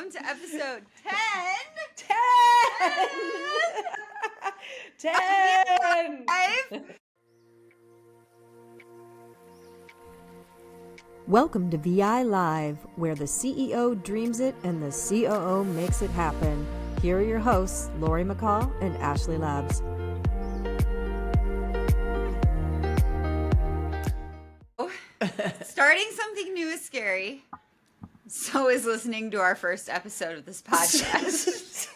welcome to episode 10. 10! 10! Welcome to VI Live, where the CEO dreams it and the COO makes it happen. Here are your hosts, Lori McCall and Ashleigh Labs. Starting something new is scary. So is listening to our first episode of this podcast.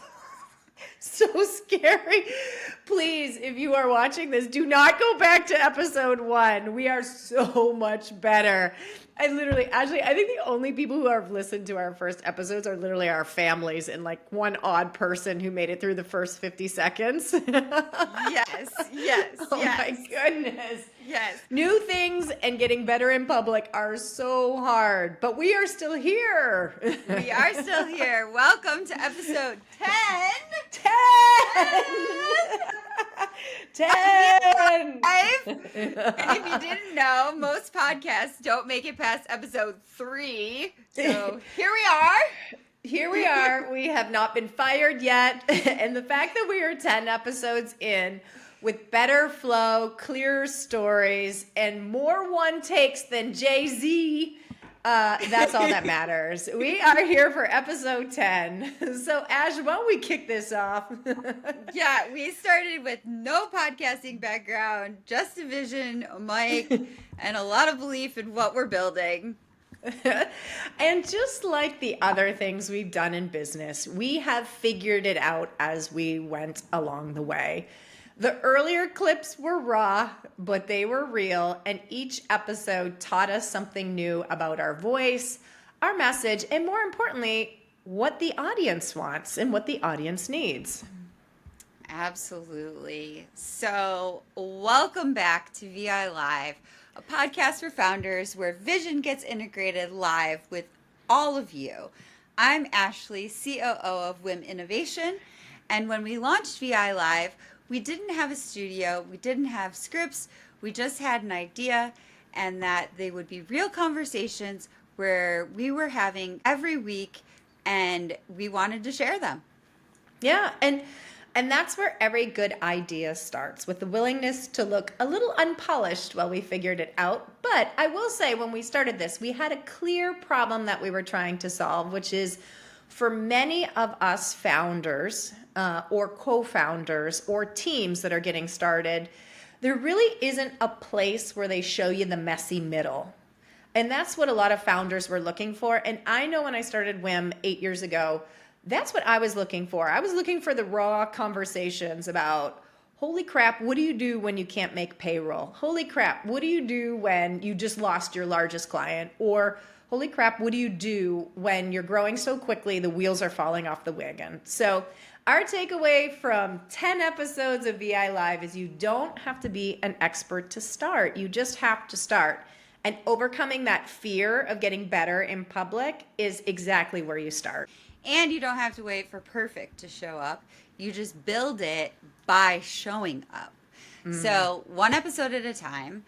So scary. Please, if you are watching this, do not go back to episode 1. We are so much better. Ashleigh, I think the only people who have listened to our first episodes are literally our families and like one odd person who made it through the first 50 seconds. Yes. Oh my goodness. Yes. New things and getting better in public are so hard, but we are still here. We are still here. Welcome to episode 10. 10! 10! And if you didn't know, most podcasts don't make it past episode 3. So here we are. Here we are. We have not been fired yet. And the fact that we are 10 episodes in with better flow, clearer stories, and more one takes than Jay-Z, that's all that matters. We are here for episode 10. So, Ash, why don't we kick this off? Yeah, we started with no podcasting background, just a vision, a mic, and a lot of belief in what we're building. And just like the other things we've done in business, we have figured it out as we went along the way. The earlier clips were raw, but they were real, and each episode taught us something new about our voice, our message, and more importantly, what the audience wants and what the audience needs. Absolutely. So, welcome back to VI Live, a podcast for founders where vision gets integrated live with all of you. I'm Ashleigh, COO of WHIM Innovation, and when we launched VI Live, we didn't have a studio, we didn't have scripts, we just had an idea, and that they would be real conversations where we were having every week, and we wanted to share them. Yeah, and that's where every good idea starts, with the willingness to look a little unpolished while we figured it out. But I will say, when we started this, we had a clear problem that we were trying to solve, which is for many of us founders or co-founders or teams that are getting started, there really isn't a place where they show you the messy middle. And that's what a lot of founders were looking for. And I know when I started WHIM 8 years ago, that's what I was looking for. I was looking for the raw conversations about, holy crap, what do you do when you can't make payroll? Holy crap, what do you do when you just lost your largest client? Or holy crap, what do you do when you're growing so quickly the wheels are falling off the wagon? So our takeaway from 10 episodes of VI Live is you don't have to be an expert to start. You just have to start. And overcoming that fear of getting better in public is exactly where you start. And you don't have to wait for perfect to show up. You just build it by showing up. So one episode at a time.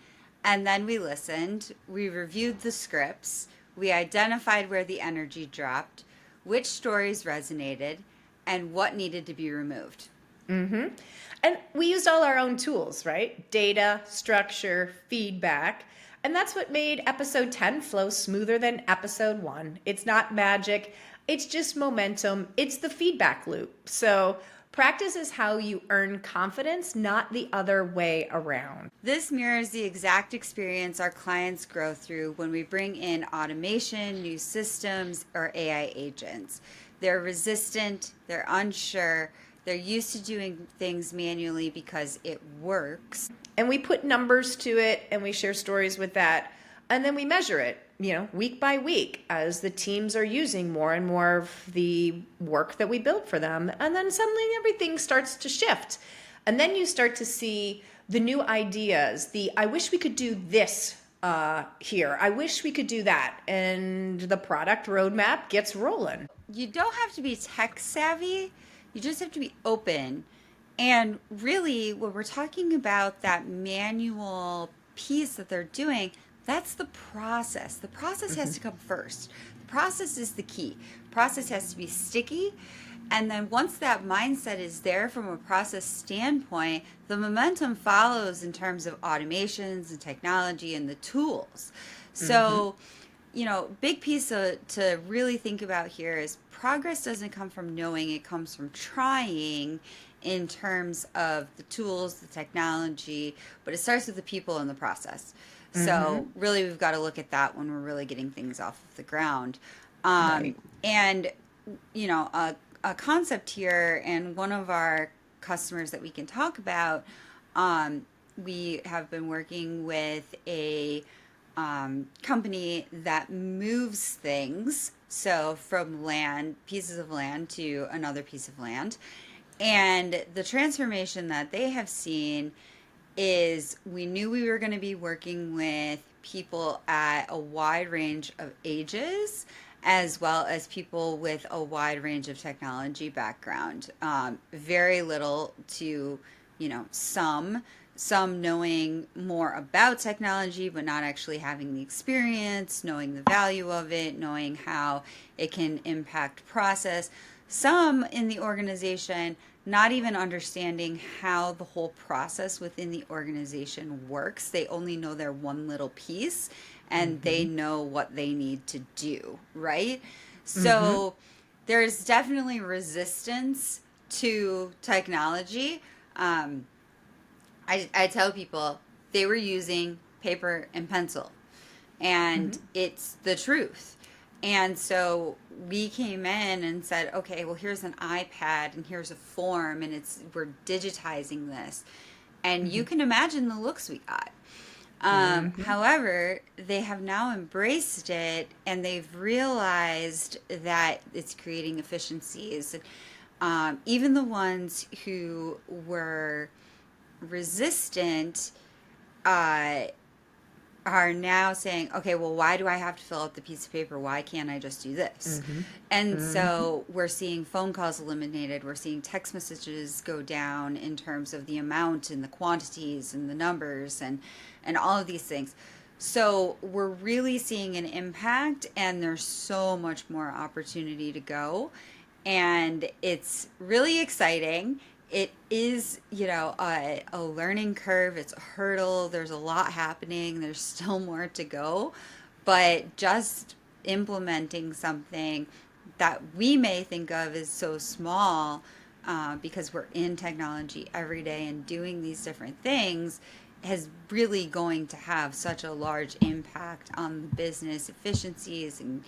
And then we listened. We reviewed the scripts. We identified where the energy dropped, which stories resonated, and what needed to be removed. Mm-hmm. And we used all our own tools, right? Data, structure, feedback. And that's what made episode 10 flow smoother than episode 1. It's not magic. It's just momentum. It's the feedback loop. So practice is how you earn confidence, not the other way around. This mirrors the exact experience our clients grow through when we bring in automation, new systems, or AI agents. They're resistant, they're unsure, they're used to doing things manually because it works. And we put numbers to it and we share stories with that. And then we measure it, week by week as the teams are using more and more of the work that we built for them. And then suddenly everything starts to shift. And then you start to see the new ideas, I wish we could do this here. I wish we could do that. And the product roadmap gets rolling. You don't have to be tech savvy. You just have to be open. And really, when we're talking about that manual piece that they're doing, that's the process. The process has to come first. The process is the key. Process has to be sticky. And then once that mindset is there from a process standpoint, the momentum follows in terms of automations and technology and the tools. So, big piece to really think about here is progress doesn't come from knowing, it comes from trying in terms of the tools, the technology, but it starts with the people and the process. So really we've got to look at that when we're really getting things off of the ground. Right. And, a concept here, and one of our customers that we can talk about, we have been working with a company that moves things, so from pieces of land to another piece of land. And the transformation that they have seen is, we knew we were going to be working with people at a wide range of ages, as well as people with a wide range of technology background. Very little to, some knowing more about technology, but not actually having the experience, knowing the value of it, knowing how it can impact process. Some in the organization not even understanding how the whole process within the organization works. They only know their one little piece, and they know what they need to do, right? So there's definitely resistance to technology. I tell people they were using paper and pencil, and it's the truth. And so we came in and said, okay, well, here's an iPad and here's a form, and we're digitizing this. And you can imagine the looks we got. However, they have now embraced it, and they've realized that it's creating efficiencies. Even the ones who were resistant are now saying, okay, well, why do I have to fill out the piece of paper? Why can't I just do this? And so we're seeing phone calls eliminated. We're seeing text messages go down in terms of the amount and the quantities and the numbers and all of these things. So we're really seeing an impact, and there's so much more opportunity to go. And it's really exciting. It is, a learning curve. It's a hurdle. There's a lot happening. There's still more to go. But just implementing something that we may think of as so small, because we're in technology every day and doing these different things, is really going to have such a large impact on the business efficiencies and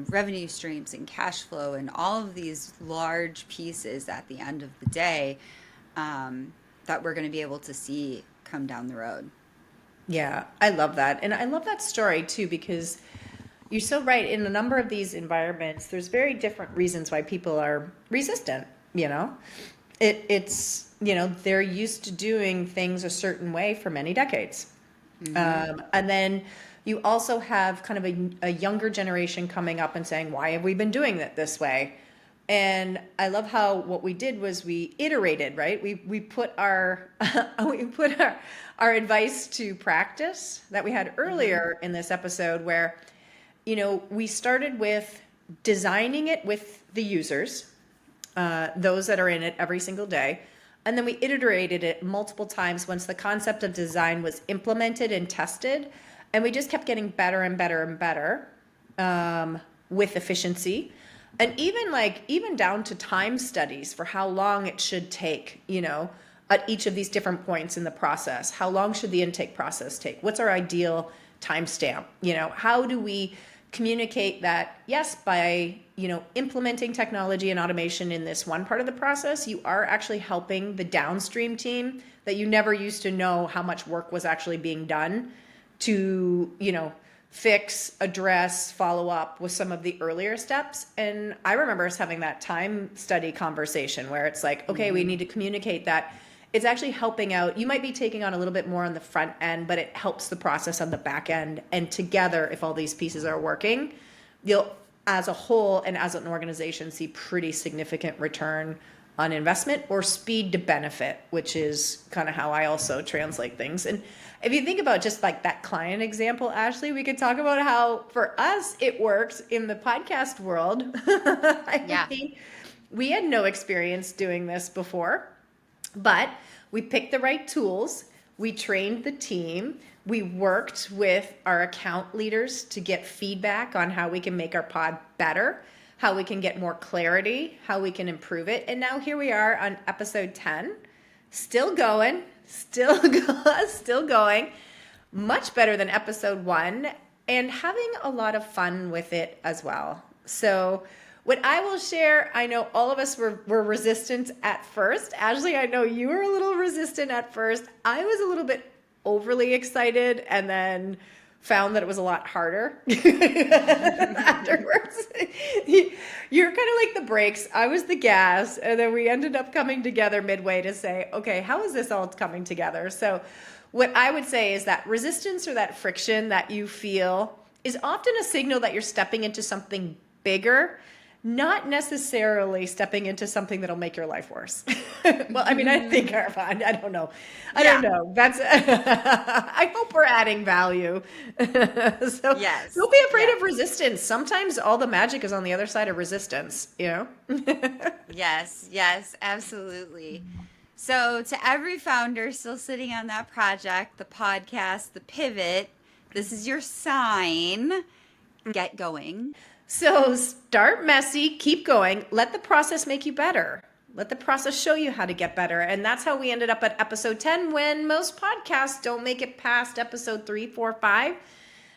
revenue streams and cash flow and all of these large pieces at the end of the day, that we're going to be able to see come down the road. Yeah, I love that. And I love that story too, because you're so right. In a number of these environments, there's very different reasons why people are resistant, It's, they're used to doing things a certain way for many decades. And then you also have kind of a younger generation coming up and saying, why have we been doing it this way? And I love how what we did was we iterated, right? We put our our advice to practice that we had earlier in this episode, where, we started with designing it with the users, those that are in it every single day. And then we iterated it multiple times once the concept of design was implemented and tested. And we just kept getting better and better and better with efficiency. And even down to time studies for how long it should take, at each of these different points in the process. How long should the intake process take? What's our ideal timestamp? How do we communicate that, yes, by, implementing technology and automation in this one part of the process, you are actually helping the downstream team that you never used to know how much work was actually being done to, fix, address, follow up with some of the earlier steps. And I remember us having that time study conversation where it's like, okay, we need to communicate that it's actually helping out. You might be taking on a little bit more on the front end, but it helps the process on the back end. And together, if all these pieces are working, you'll, as a whole and as an organization, see pretty significant return on investment, or speed to benefit, which is kind of how I also translate things. And if you think about just like that client example, Ashleigh, we could talk about how for us it works in the podcast world. Yeah. We had no experience doing this before, but we picked the right tools. We trained the team. We worked with our account leaders to get feedback on how we can make our pod better, how we can get more clarity, how we can improve it. And now here we are on episode 10, still going, still going, much better than episode 1, and having a lot of fun with it as well. So what I will share, I know all of us were resistant at first. Ashleigh, I know you were a little resistant at first. I was a little bit overly excited and then found that it was a lot harder afterwards. You're kind of like the brakes. I was the gas. And then we ended up coming together midway to say, okay, how is this all coming together? So what I would say is that resistance or that friction that you feel is often a signal that you're stepping into something bigger, not necessarily stepping into something that'll make your life worse. Well, I mean, I think I don't know. I don't know. That's, I hope we're adding value. So Yes. don't be afraid of resistance. Sometimes all the magic is on the other side of resistance, you know? Yes, absolutely. So to every founder still sitting on that project, the podcast, the pivot, this is your sign. Get going. So start messy, keep going, let the process make you better. Let the process show you how to get better. And that's how we ended up at episode 10 when most podcasts don't make it past episode 3, 4, 5.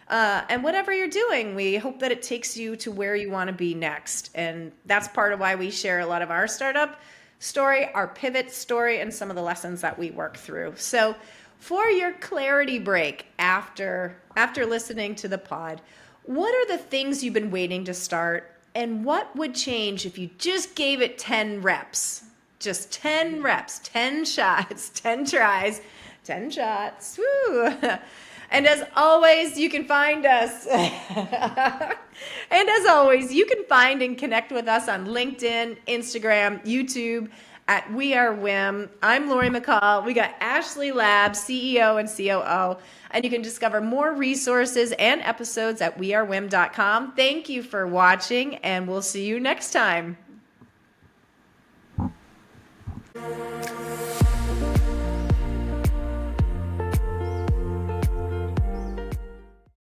And whatever you're doing, we hope that it takes you to where you want to be next. And that's part of why we share a lot of our startup story, our pivot story, and some of the lessons that we work through. So for your clarity break after listening to the pod, what are the things you've been waiting to start, and what would change if you just gave it 10 reps? Just 10 reps, 10 shots, 10 tries, 10 shots. Woo! And as always, you can find us. And as always, you can find and connect with us on LinkedIn, Instagram, YouTube at We Are WHIM. I'm Lori McCall. We got Ashleigh Labs, CEO and COO. And you can discover more resources and episodes at wearewhim.com. Thank you for watching, and we'll see you next time.